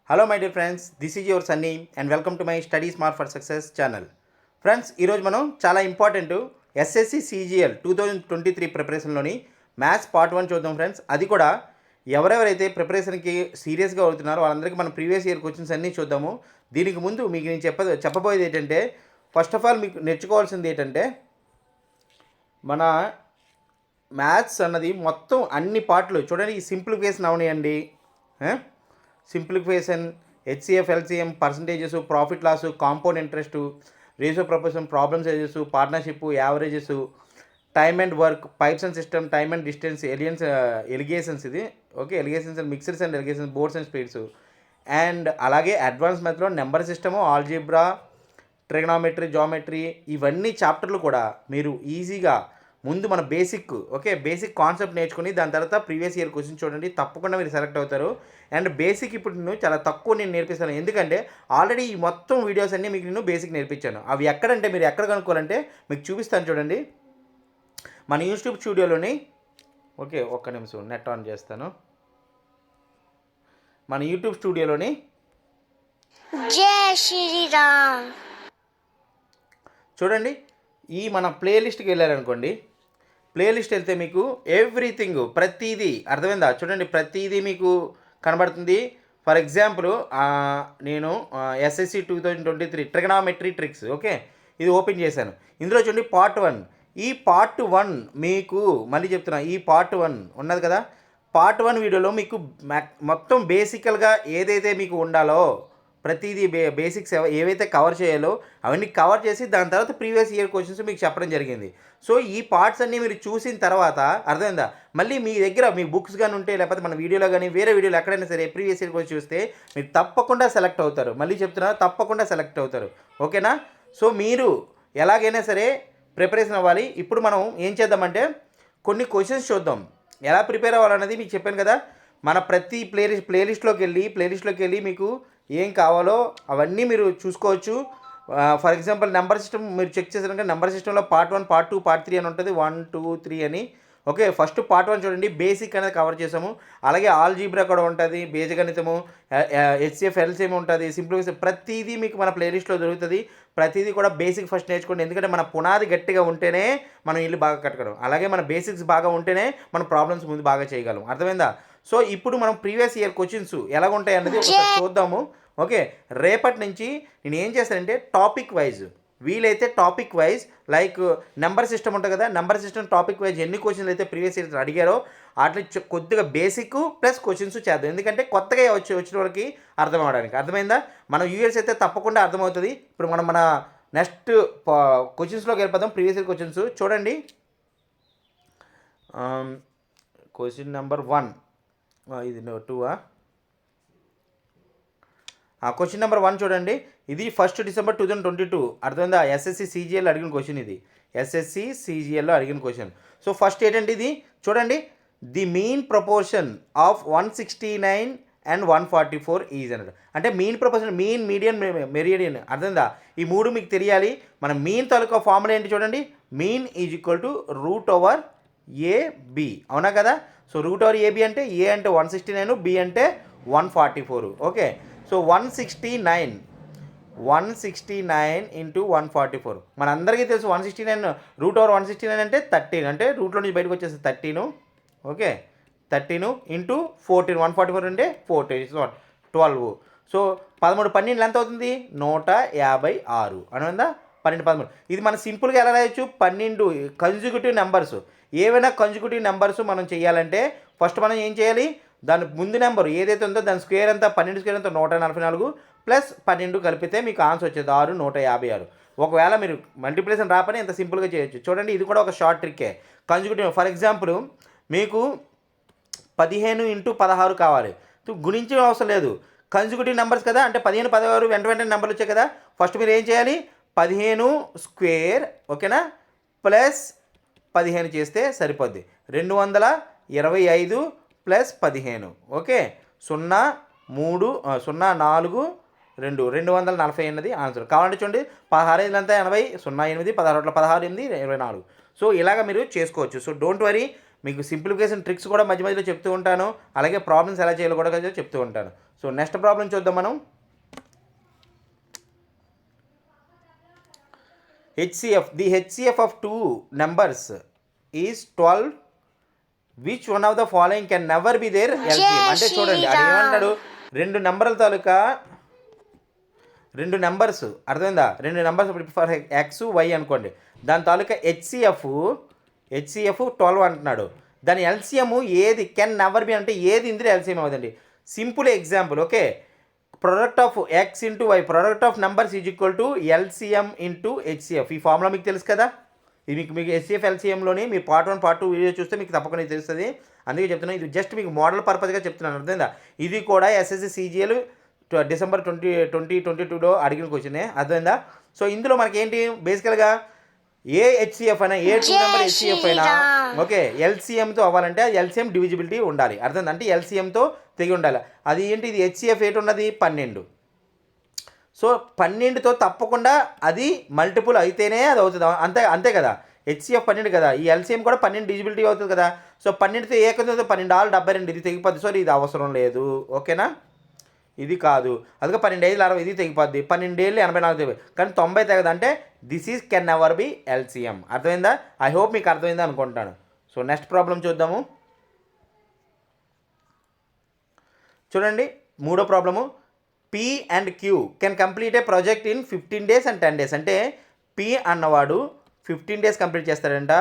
Hello my dear friends, this is your Sunny and welcome to my study smart for success channel. Friends, ఈరోజు మనం చాలా important SSC CGL 2023 ప్రిపరేషన్లోని maths part 1 చూద్దాం friends. అది కూడా ఎవరెవరైతే ప్రిపరేషన్కి సీరియస్గా అవుతున్నారో వాళ్ళందరికీ మనం ప్రీవియస్ ఇయర్ క్వశ్చన్స్ అన్నీ చూద్దాము. దీనికి ముందు మీకు నేను చెప్పబోయేది ఏంటంటే, ఫస్ట్ ఆఫ్ ఆల్ మీకు నేర్చుకోవాల్సింది ఏంటంటే, మన మ్యాథ్స్ అన్నది మొత్తం అన్ని పార్ట్లు చూడండి. ఈ సింప్లిఫికేషన్ అవనియండి, simplification, HCF, LCM, percentages, profit loss, compound interest, ratio proportion, problem sizes, partnership, averages, time and work, pipes and system, time and distance, alligations, ఇది okay, alligations and mixtures and alligations, boats and speeds, and అలాగే advance మెథడ్లో number system, algebra, trigonometry, geometry, ఇవన్నీ చాప్టర్లు కూడా మీరు ఈజీగా ముందు మన బేసిక్ కాన్సెప్ట్ నేర్చుకుని దాని తర్వాత ప్రీవియస్ ఇయర్ క్వశ్చన్ చూడండి, తప్పకుండా మీరు సెలెక్ట్ అవుతారు. అండ్ బేసిక్ ఇప్పుడు నేను చాలా తక్కువ నేర్పిస్తాను, ఎందుకంటే ఆల్రెడీ ఈ మొత్తం వీడియోస్ అన్నీ మీకు నేను బేసిక్ నేర్పించాను. అవి ఎక్కడంటే మీరు ఎక్కడ కనుక్కోవాలంటే మీకు చూపిస్తాను చూడండి. మన యూట్యూబ్ స్టూడియోలోని ఓకే, ఒక్క నిమిషం నెట్ ఆన్ చేస్తాను. మన యూట్యూబ్ స్టూడియోలోని జై శ్రీరామ్ చూడండి, ఈ మన ప్లేలిస్ట్కి వెళ్ళారనుకోండి. ప్లేలిస్ట్ వెళ్తే మీకు ఎవ్రీథింగ్, ప్రతిదీ అర్థమైందా? చూడండి, ప్రతిదీ మీకు కనబడుతుంది. ఫర్ ఎగ్జాంపుల్ నేను SSC 2023 ట్రిగనామెట్రీ ట్రిక్స్, ఓకే, ఇది ఓపెన్ చేశాను. ఇందులో చూడండి Part-1. ఈ Part-1 మీకు మళ్ళీ చెప్తున్నా, ఈ Part-1 ఉన్నది కదా, Part-1 వీడియోలో మీకు మొత్తం బేసికల్గా ఏదైతే మీకు ఉండాలో ప్రతిదీ బేసిక్స్ ఏవైతే కవర్ చేయాలో అవన్నీ కవర్ చేసి దాని తర్వాత ప్రీవియస్ ఇయర్ క్వశ్చన్స్ మీకు చెప్పడం జరిగింది. సో ఈ పార్ట్స్ అన్నీ మీరు చూసిన తర్వాత అర్థమైందా, మళ్ళీ మీ దగ్గర మీ బుక్స్ కానీ ఉంటే, లేకపోతే మన వీడియోలో కానీ వేరే వీడియోలో ఎక్కడైనా సరే ప్రీవియస్ ఇయర్ క్వశ్చన్ చూస్తే మీరు తప్పకుండా సెలెక్ట్ అవుతారు. మళ్ళీ చెప్తున్నా, తప్పకుండా సెలెక్ట్ అవుతారు, ఓకేనా? సో మీరు ఎలాగైనా సరే ప్రిపరేషన్ అవ్వాలి. ఇప్పుడు మనం ఏం చేద్దామంటే కొన్ని క్వశ్చన్స్ చూద్దాం, ఎలా ప్రిపేర్ అవ్వాలన్నది మీకు చెప్పాను కదా. మన ప్రతి ప్లేలిస్ట్లోకి వెళ్ళి మీకు ఏం కావాలో అవన్నీ మీరు చూసుకోవచ్చు. ఫర్ ఎగ్జాంపుల్ నెంబర్ సిస్టమ్ మీరు చెక్ చేసారంటే నెంబర్ సిస్టంలో Part-1, Part-2, Part-3 అని ఉంటుంది, 1, 2, 3 అని. ఓకే, ఫస్ట్ Part-1 చూడండి, బేసిక్ అనేది కవర్ చేసాము. అలాగే ఆల్జీబ్రా కూడా ఉంటుంది, బీజగణితము, HCF, LCM ఉంటుంది, సింప్లిఫికేషన్, ప్రతిదీ మీకు మన ప్లేలిస్ట్లో దొరుకుతుంది. ప్రతిదీ కూడా బేసిక్ ఫస్ట్ నేర్చుకోండి, ఎందుకంటే మన పునాది గట్టిగా ఉంటేనే మనం ఇల్లు బాగా కట్టగలం. అలాగే మన బేసిక్స్ బాగా ఉంటేనే మన ప్రాబ్లమ్స్ ముందు బాగా చేయగలం, అర్థమైందా? సో ఇప్పుడు మనం ప్రీవియస్ ఇయర్ క్వశ్చన్స్ ఎలా ఉంటాయి అన్నది ఒకసారి చూద్దాము. ఓకే, రేపటి నుంచి నేను ఏం చేస్తానంటే టాపిక్ వైజ్, వీలైతే topic wise, like number system ఉంటుంది కదా, నెంబర్ సిస్టమ్ టాపిక్ వైజ్ ఎన్ని క్వశ్చన్లు అయితే ప్రీవియస్ ఇయర్ అడిగారో వాటిని కొద్దిగా బేసిక్ ప్లస్ క్వశ్చన్స్ చేద్దాం, ఎందుకంటే కొత్తగా వచ్చిన వాళ్ళకి అర్థం అవడానికి. అర్థమైందా? మన యూఎస్ అయితే తప్పకుండా అర్థమవుతుంది. ఇప్పుడు మన నెక్స్ట్ క్వశ్చన్స్లోకి వెళ్ళిపోదాం. ప్రీవియస్ ఇయర్ క్వశ్చన్స్ చూడండి. క్వశ్చన్ నెంబర్ 1, ఇది 2. క్వశ్చన్ నెంబర్ 1 చూడండి, ఇది 1 డిసెంబర్ 2022, అర్థమైందా? SSC CGL అడిగిన క్వశ్చన్ ఇది, SSC CGLలో అడిగిన క్వశ్చన్. సో ఫస్ట్ ఏంటంటే ఇది చూడండి, the mean proportion of 169 and 144 is అన్నాడు. అంటే mean proportion, mean, median, meridian, అర్థమైందా? ఈ మూడు మీకు తెలియాలి. మన మీన్ తాలూకా ఫార్ములా ఏంటి చూడండి, mean is equal to √AB, అవునా కదా? సో √AB అంటే A అంటే 169, B అంటే 144, ఓకే. సో 169 ఇంటూ 144, మనందరికీ తెలుసు 169 √169 అంటే 13, అంటే రూట్లో నుంచి బయటకు వచ్చేసి 13, ఓకే. 13 ఇంటూ 14, 144 అంటే 14, 12. సో 13, 12 ఎంత అవుతుంది? 156, అనుందా? 12, 13. ఇది మనం సింపుల్గా ఎలా రాయొచ్చు? 12 కన్జ్యూక్యూటివ్ నెంబర్స్, ఏవైనా కన్జ్యూక్యూటివ్ నెంబర్స్ మనం చేయాలంటే ఫస్ట్ మనం ఏం చేయాలి, దాని ముందు నెంబర్ ఏదైతే ఉందో దాని స్క్వేర్ అంతా 12 స్క్వేర్ అంతా 144 ప్లస్ 12 కలిపితే మీకు ఆన్సర్ వచ్చేది 6, 156. ఒకవేళ మీరు మల్టిప్లికేషన్ రాపని ఇంత సింపుల్గా చేయొచ్చు. చూడండి, ఇది కూడా ఒక షార్ట్ ట్రిక్కే. కన్జ్యూక్యూటివ్, ఫర్ ఎగ్జాంపుల్ మీకు 15 ఇంటూ 16 కావాలి, గుణించే అవసరం లేదు, కన్జ్యూక్యూటివ్ నెంబర్స్ కదా, అంటే 15, 16 వెంటనే నెంబర్లు వచ్చాయి కదా. ఫస్ట్ మీరు ఏం చేయాలి, 15 స్క్వేర్, ఓకేనా, ప్లస్ 15 చేస్తే సరిపోద్ది. 225 ప్లస్ 15, ఓకే. 0, 4, 2, 240 అన్నది ఆన్సర్. కావాలంటే చూడండి, 16 అంతా 80, 0, 8, 16, 16, 8, 24. సో ఇలాగ మీరు చేసుకోవచ్చు. సో డోంట్ వరీ, మీకు సింప్లిఫికేషన్ ట్రిక్స్ కూడా మధ్య మధ్యలో చెప్తూ ఉంటాను, అలాగే ప్రాబ్లమ్స్ ఎలా చేయాలో కూడా చెప్తూ ఉంటాను. సో నెక్స్ట్ ప్రాబ్లం చూద్దాం మనం. HCF, the HCF of two numbers is 12. Which one of the following can never be their LCM? అంటే చూడండి అది ఏమన్నాడు, రెండు నెంబర్స్ అర్థమైందా, రెండు నెంబర్స్ ఫర్ ఎక్స్ వై అనుకోండి, దాని తాలూకా హెచ్సిఎఫ్ 12 అంటున్నాడు. దాని ఎల్సిఎం ఏది కెన్ నెవర్ బి అంటే ఏది ఇందులో ఎల్సిఎం అవుతుంది. Simple example, okay, product of X into Y, product of numbers is equal to LCM into HCF. ఈ ఫార్ములా మీకు తెలుసు కదా, ఇది మీకు హెచ్సిఎఫ్ ఎల్సిఎంలోని మీ పార్ట్ 1 పార్ట్ 2 వీడియో చూస్తే మీకు తప్పకుండా తెలుస్తుంది. అందుకే చెప్తున్నాను, ఇది జస్ట్ మీకు మోడల్ పర్పస్గా చెప్తున్నాను, అర్థమైందా. ఇది కూడా SSC CGL December 2022లో అడిగిన క్వశ్చనే, అర్థమైందా. సో ఇందులో మనకి ఏంటి బేసికల్గా ఏ హెచ్సిఎఫ్ అయినా, ఏ టూ నెంబర్ హెచ్సిఎఫ్ అయినా, ఓకే, ఎల్సిఎంతో అవ్వాలంటే అది ఎల్సిఎం డివిజిబిలిటీ ఉండాలి, అర్థం అంటే ఎల్సిఎంతో తెగి ఉండాలి. అది ఏంటి, ఇది హెచ్సిఎఫ్ ఏంటి ఉన్నది 12. సో 12తో తప్పకుండా అది మల్టిపుల్ అయితేనే అది అవుతుంది, అంతే కదా. హెచ్సిఎఫ్ 12 కదా, ఈ ఎల్సిఎం కూడా 12 డివిజిబిలిటీ అవుతుంది కదా. సో 12తో ఏకతో 12 ఆల్ 72, ఇది తెగిపోద్ది. సో ఇది అవసరం లేదు, ఓకేనా, ఇది కాదు. అందుకే 12 5 60 ఇది తెగిపోద్ది, 12 7 84 తెగి, కానీ 90 తెగదు. అంటే this is can never be LCM, అర్థమైందా. ఐ హోప్ మీకు అర్థమైందా అనుకుంటాను. సో నెక్స్ట్ ప్రాబ్లం చూద్దాము. చూడండి మూడో problem, P and Q can complete A project in 15 days and 10 days. అంటే P అన్నవాడు 15 days కంప్లీట్ చేస్తాడంట,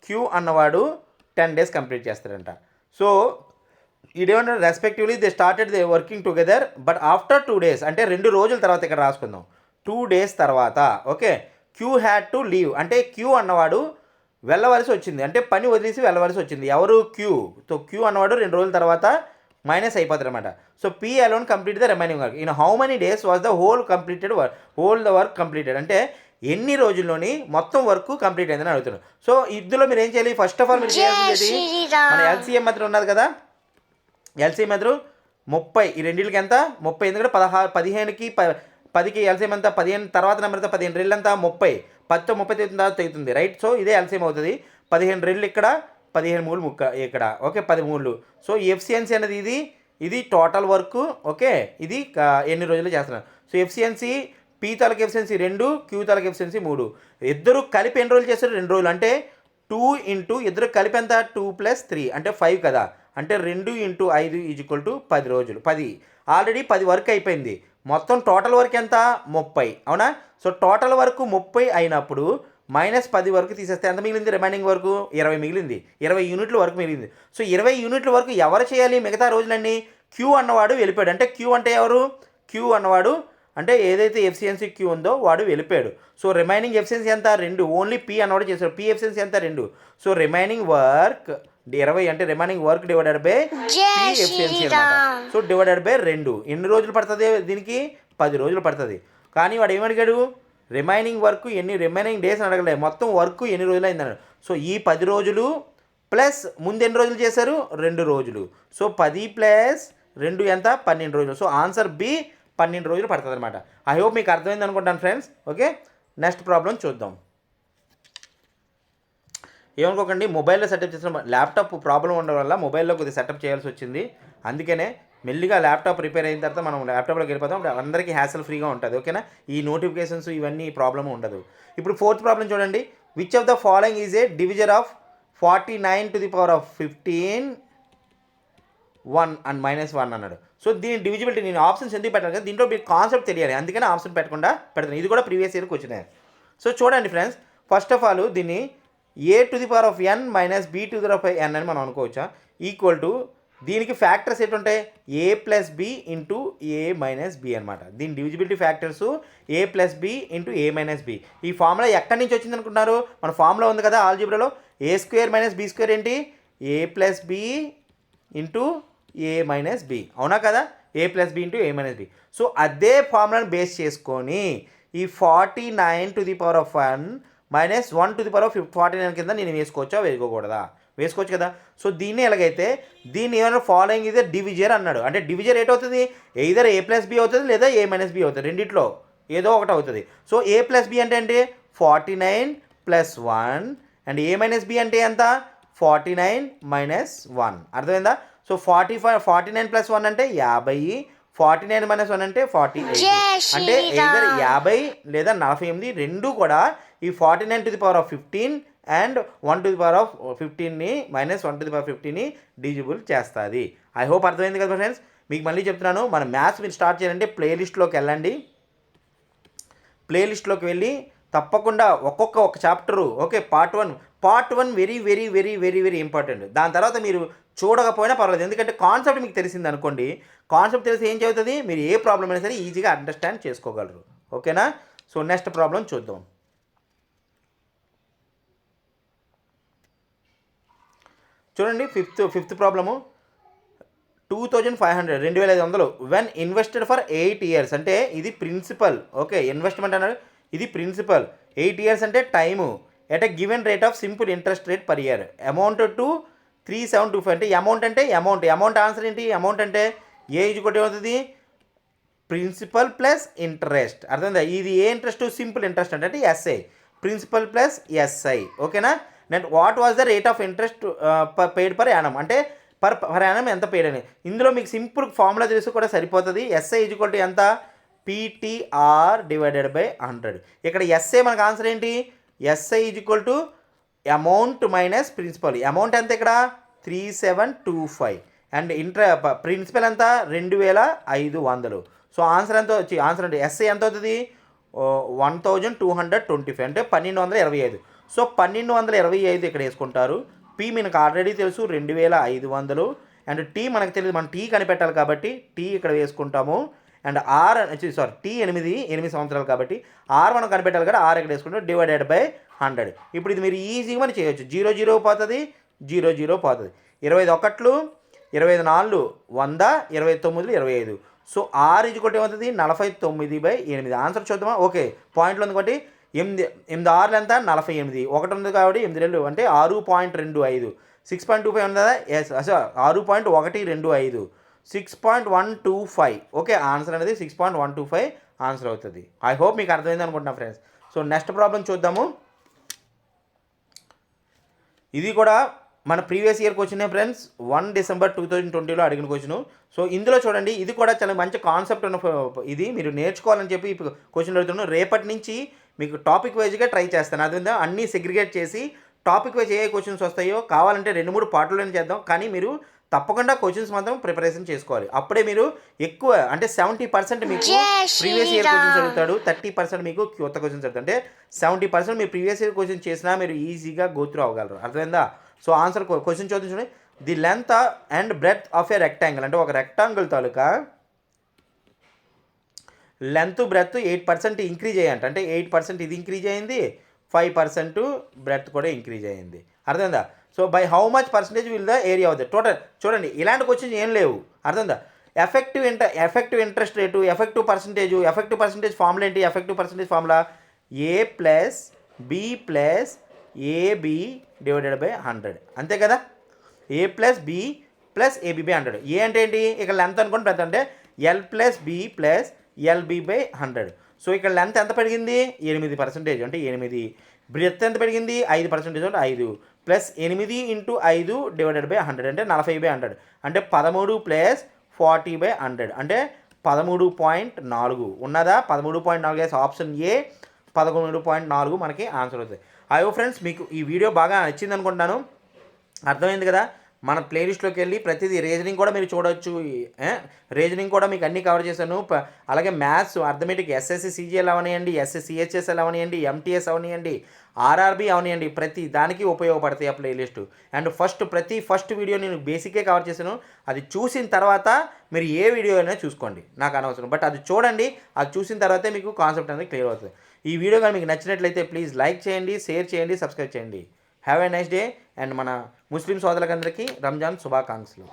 Q అన్నవాడు 10 days కంప్లీట్ చేస్తాడంట. సో ఇదేమన్నా respectively they started they working together but after 2 days, అంటే 2 రోజుల తర్వాత ఇక్కడ రాసుకుందాం, 2 days తర్వాత, okay, Q had to leave, అంటే Q అన్నవాడు వెళ్ళవలసి వచ్చింది, అంటే పని వదిలేసి వెళ్ళవలసి వచ్చింది. ఎవరు, Q. సో Q అన్నవాడు 2 రోజుల తర్వాత మైనస్ అయిపోతుంది అనమాట. So P alone complete the remaining work in how many days was the whole the work completed, అంటే ఎన్ని రోజుల్లోని మొత్తం వర్క్ కంప్లీట్ అయిందని అడుగుతున్నాడు. సో ఇందులో మీరు ఏం చేయాలి, ఫస్ట్ ఆఫ్ ఆల్ మీరు చేయాల్సింది మన ఎల్సిఎం మెథడ్ ఉన్నది కదా, ఎల్సిఎం మెథడ్ 30, ఈ రెండింటికి ఎంత 30, ఎందుకంటే 15కి 10కి ఎల్సిఎం ఎంత 15, తర్వాత నెంబర్ ఎంత 15 రెళ్ళు ఎంత 30, 10తో 30 తెగుతుంది, రైట్. సో ఇదే ఎల్సిఎం అవుతుంది, 15 రెళ్ళు ఇక్కడ, 15 మూడు ఇక్కడ, ఓకే, 13. సో ఎఫిషియన్సీ అనేది ఇది టోటల్ వర్క్, ఓకే, ఇది ఎన్ని రోజులు చేస్తున్నారు. సో ఎఫిషియన్సీ P తాలూకు ఎఫిషియన్సీ 2, Q తాలూకు ఎఫిషియన్సీ 3, ఇద్దరు కలిపి ఎన్ని రోజులు చేస్తారు 2 రోజులు, అంటే 2 ఇంటూ ఇద్దరు కలిపి ఎంత 2 + 3 అంటే 5 కదా, అంటే 2 × 5 = 10 రోజులు. 10 ఆల్రెడీ 10 వర్క్ అయిపోయింది, మొత్తం టోటల్ వర్క్ ఎంత 30, అవునా. సో టోటల్ వర్క్ 30 అయినప్పుడు -10 వరకు తీసేస్తే ఎంత మిగిలింది, రిమైనింగ్ వరకు 20 మిగిలింది, 20 యూనిట్ల వరకు మిగిలింది. సో 20 యూనిట్ల వరకు ఎవరు చేయాలి మిగతా రోజులన్నీ, Q అన్నవాడు వెళ్ళిపోయాడు. అంటే Q అంటే ఎవరు, Q అన్నవాడు అంటే ఏదైతే ఎఫిషియన్సీ Q ఉందో వాడు వెళ్ళిపోయాడు. సో రిమైనింగ్ ఎఫిషియన్సీ ఎంత 2, ఓన్లీ P అన్నవాడు చేశాడు, P ఎఫిషియన్సీ ఎంత 2. సో రిమైనింగ్ వర్క్ 20 అంటే remaining work divided by P efficiency అన్నమాట. సో డివైడెడ్ బై 2, ఎన్ని రోజులు పడుతుంది దీనికి 10 రోజులు పడుతుంది. కానీ వాడు ఏమడిగాడు, రిమైనింగ్ వర్క్ రిమైనింగ్ డేస్ అని అడగలేదు, మొత్తం వర్క్ ఎన్ని రోజులు అయిందన్నాడు. సో ఈ 10 రోజులు ప్లస్ ముందు ఎన్ని రోజులు చేశారు 2 రోజులు. సో 10 + 2 ఎంత 12 రోజులు. సో ఆన్సర్ B 12 రోజులు పడుతుంది అనమాట. ఐ హోప్ మీకు అర్థమైంది అనుకుంటాను ఫ్రెండ్స్. ఓకే, నెక్స్ట్ ప్రాబ్లం చూద్దాం. ఏమనుకోకండి, మొబైల్లో సెటప్ చేసిన ల్యాప్టాప్ ప్రాబ్లం ఉండడం వల్ల మొబైల్లో కొద్దిగా సెటప్ చేయాల్సి వచ్చింది, అందుకనే మెల్లిగా ల్యాప్టాప్ రిపేర్ అయిన తర్వాత మనం ల్యాప్టాప్లోకి వెళ్ళిపోతాం, అప్పుడు అందరికీ హ్యాసల్ ఫ్రీగా ఉంటుంది, ఓకేనా. ఈ నోటిఫికేషన్స్ ఇవన్నీ ప్రాబ్లం ఉండదు. ఇప్పుడు 4th ప్రాబ్లం చూడండి, which of the following is a divisor of 49⁻15 1 and -1 అన్నాడు. సో దీని డివిజిబిలిటీ నేను ఆప్షన్స్ ఎందుకు పెట్టాను కదా, దీంట్లో మీకు కాన్సెప్ట్ తెలియాలి, అందుకని ఆప్షన్ పెట్టకుండా పెడతాను. ఇది కూడా ప్రీవియస్ ఇయర్కి వచ్చినాయి. సో చూడండి ఫ్రెండ్స్, ఫస్ట్ ఆఫ్ ఆల్ దీన్ని a⁻n - b⁻n అని మనం అనుకోవచ్చా, ఈక్వల్ టు దీనికి ఫ్యాక్టర్స్ ఏంటంటాయి a + b × a - b అనమాట. దీని divisibility factors a + b × a - b. ఈ ఫార్ములా ఎక్కడి నుంచి వచ్చింది అనుకుంటున్నారు, మన ఫార్ములా ఉంది కదా ఆల్జీబ్రాలో, a² - b² ఏంటి a + b × a - b, అవునా కదా, a + b × a - b. So అదే ఫార్ములాని బేస్ చేసుకొని ఈ 49⁻1 - 1⁻49 కింద నేను వేసుకోవచ్చా వేసుకోకూడదా, వేసుకోవచ్చు కదా. సో దీన్ని ఎలాగైతే దీన్ని ఏమైనా ఫాలోయింగ్ ఇదే డివిజర్ అన్నాడు, అంటే డివిజర్ ఏటవుతుంది, ఎయిదర్ a + b అవుతుంది లేదా a - b అవుతుంది, రెండిట్లో ఏదో ఒకటి అవుతుంది. సో a + b అంటే 49 + 1 అండ్ a - b అంటే ఎంత 49 మైనస్ 1 అర్థమైందా? సో 49 ప్లస్ 1 అంటే 50, 49 మైనస్ 1 అంటే 48. అంటే ఎయిదర్ 50 లేదా 48 రెండు కూడా ఈ 49 to the power of 15 and 1 to the power of 15ని మైనస్ 1 టు ది పవర్ 15ని డిజిబుల్ చేస్తుంది. ఐ హోప్ అర్థమైంది కదా ఫ్రెండ్స్. మీకు మళ్ళీ చెప్తున్నాను, మన మ్యాథ్స్ మీరు స్టార్ట్ చేయాలంటే ప్లేలిస్ట్లోకి వెళ్ళండి. ప్లేలిస్ట్లోకి వెళ్ళి తప్పకుండా ఒక chapter okay part one very very very very very important. దాని తర్వాత మీరు చూడకపోయినా పర్వాలేదు, ఎందుకంటే కాన్సెప్ట్ మీకు తెలిసింది అనుకోండి. కాన్సెప్ట్ తెలిసి ఏం చదువుతుంది, మీరు ఏ ప్రాబ్లం అయినా సరే ఈజీగా అండర్స్టాండ్ చేసుకోగలరు. ఓకేనా? సో నెక్స్ట్ ప్రాబ్లం చూద్దాం. చూడండి, fifth problem 2500 2500 when invested for 8 years అంటే ఇది ప్రిన్సిపల్. ఓకే, ఇన్వెస్ట్మెంట్ అన్నాడు, ఇది ప్రిన్సిపల్. 8 years అంటే time at a given rate of simple interest rate per year. Amount to 3725 అంటే అమౌంట్ ఆన్సర్ ఏంటి? అమౌంట్ అంటే ఏ ఈజ్వల్ అవుతుంది, ప్రిన్సిపల్ ప్లస్ ఇంట్రెస్ట్. అర్థమైందా? ఇది ఏ ఇంట్రెస్ట్? సింపుల్ ఇంట్రెస్ట్ అంటే ఎస్ఐ, ప్రిన్సిపల్ ప్లస్ ఎస్ఐ. ఓకేనా? Net what was the rate of interest paid per annum అంటే per annum ఎంత పెయిడ్ అని. ఇందులో మీకు సింపుల్ ఫార్ములా తెలిసి కూడా సరిపోతుంది. ఎస్ఐ ఈజ్వల్ టు ఎంత? PTR divided by 100. ఇక్కడ ఎస్ఐ మనకు ఆన్సర్ ఏంటి? SI equal to amount minus principal. Amount ఎంత ఇక్కడ? 3725 అండ్ ప్రిన్సిపల్ ఎంత? 2500. సో ఆన్సర్ ఎంత వచ్చి ఆన్సర్ అంటే ఎస్ఐ ఎంత అవుతుంది? 1225 అంటే 1225. సో 1225 ఇక్కడ వేసుకుంటారు. పి మనకు ఆల్రెడీ తెలుసు 2500 అండ్ టీ మనకు తెలియదు, మనం టీ కనిపెట్టాలి కాబట్టి టీ ఇక్కడ వేసుకుంటాము. అండ్ ఆర్ టీ 8 సంవత్సరాలు కాబట్టి ఆర్ మనం కనిపెట్టాలి కదా, ఆర్ ఇక్కడ వేసుకుంటాం డివైడెడ్ బై 100. ఇప్పుడు ఇది మీరు ఈజీగా మనం చేయొచ్చు. 0 పోతుంది, 0 పోతుంది. 25 ఒకట్లు, 25 4 100, 29 25. సో ఆర్ ఈజ్వల్ టు ఏమవుతుంది? 49/8. ఆన్సర్ చూద్దామా? ఓకే, పాయింట్లో ఉంది కాబట్టి 8 6 ఎంత? 48. ఒకటి ఉంది కాబట్టి 8 2 అంటే 6.25. 6.25 ఉంది కదా? ఎస్, 6.125. 6.125. ఓకే, ఆన్సర్ అనేది 6.125 ఆన్సర్ అవుతుంది. ఐ హోప్ మీకు అర్థమైంది అనుకుంటున్నా ఫ్రెండ్స్. సో నెక్స్ట్ ప్రాబ్లం చూద్దాము. ఇది కూడా మన ప్రీవియస్ ఇయర్ క్వశ్చనే ఫ్రెండ్స్, 1 December 2020లో అడిగిన క్వశ్చను. సో ఇందులో చూడండి, ఇది కూడా చాలా మంచి కాన్సెప్ట్ ఉన్న ఇది మీరు నేర్చుకోవాలని చెప్పి ఇప్పుడు క్వశ్చన్ అడుగుతున్నాను. రేపటి నుంచి మీకు టాపిక్ వైజ్గా ట్రై చేస్తాను. అదే అన్నీ సెగ్రిగేట్ చేసి టాపిక్ వైజ్ ఏ క్వశ్చన్స్ వస్తాయో కావాలంటే 2-3 పార్ట్లోనే చేద్దాం. కానీ మీరు తప్పకుండా క్వశ్చన్స్ మాత్రం ప్రిపరేషన్ చేసుకోవాలి. అప్పుడే మీరు ఎక్కువ అంటే 70% మీకు ప్రీవియస్ ఇయర్ క్వశ్చన్స్ అడుగుతాడు, 30% మీకు కొత్త క్వశ్చన్స్ అడుగుతాడు. అంటే 70% మీరు ప్రీవియస్ ఇయర్ క్వశ్చన్ చేసినా మీరు ఈజీగా గో త్రూ అవ్వగలరు. అర్థమైందా? సో ఆన్సర్ క్వశ్చన్ చూడండి. The length and breadth of a rectangle అంటే ఒక రెక్టాంగిల్ తాలూకా లెంత్ బ్రెడ్త్ 8% ఇంక్రీజ్ అయ్యంట. అంటే 8% ఇది ఇంక్రీజ్ అయింది, 5% బ్రెడ్త్ కూడా ఇంక్రీజ్ అయ్యింది. అర్థమైందా? So by how much percentage will the area అవుతుంది టోటల్. చూడండి, ఇలాంటి క్వశ్చన్స్ ఏం లేవు. అర్థమైందా? Effective interest rate, effective percentage formula ఏంటి? Effective percentage formula A plus B plus AB divided by 100. అంతే కదా? A plus B plus AB by 100. A అంటే ఏంటి? ఇక్కడ లెంత్ అనుకోండి, పెద్ద అంటే L plus B plus LB by 100. So ఇక్కడ లెంత్ ఎంత పెరిగింది? 8% అంటే 8. బ్రెడ్త్ ఎంత పెరిగింది? 5% అంటే 5 ప్లస్ 8 × 5 డివైడెడ్ బై 100 అంటే 40/100 అంటే 13 ప్లస్ 40/100 అంటే 13.4 ఉన్నదా? 13.4 ఆప్షన్ ఏ 13.4 మనకి ఆన్సర్ అవుతుంది. అయ్యో ఫ్రెండ్స్, మీకు ఈ వీడియో బాగా నచ్చింది అనుకుంటున్నాను. అర్థమైంది కదా? మన ప్లేలిస్ట్లోకి వెళ్ళి ప్రతిదీ రీజనింగ్ కూడా మీరు చూడవచ్చు. రీజనింగ్ కూడా మీకు అన్నీ కవర్ చేశాను. అలాగే maths, arithmetic, SSC CGL అవనియండి, CHSL అవనియండి, MTS అవనియండి, RRB అవనియండి, ప్రతి దానికి ఉపయోగపడతాయి ఆ ప్లేలిస్ట్. అండ్ ఫస్ట్ వీడియో నేను బేసికే కవర్ చేశాను. అది చూసిన తర్వాత మీరు ఏ వీడియో అయినా చూసుకోండి, నాకు అనవసరం. బట్ అది చూడండి, అది చూసిన తర్వాతే మీకు కాన్సెప్ట్ అనేది క్లియర్ అవుతుంది. ఈ వీడియో కానీ మీకు నచ్చినట్లయితే ప్లీజ్ లైక్ చేయండి, షేర్ చేయండి, సబ్స్క్రైబ్ చేయండి. Have a nice day. And మన ముస్లిం సోదరులందరికీ రంజాన్ శుభాకాంక్షలు.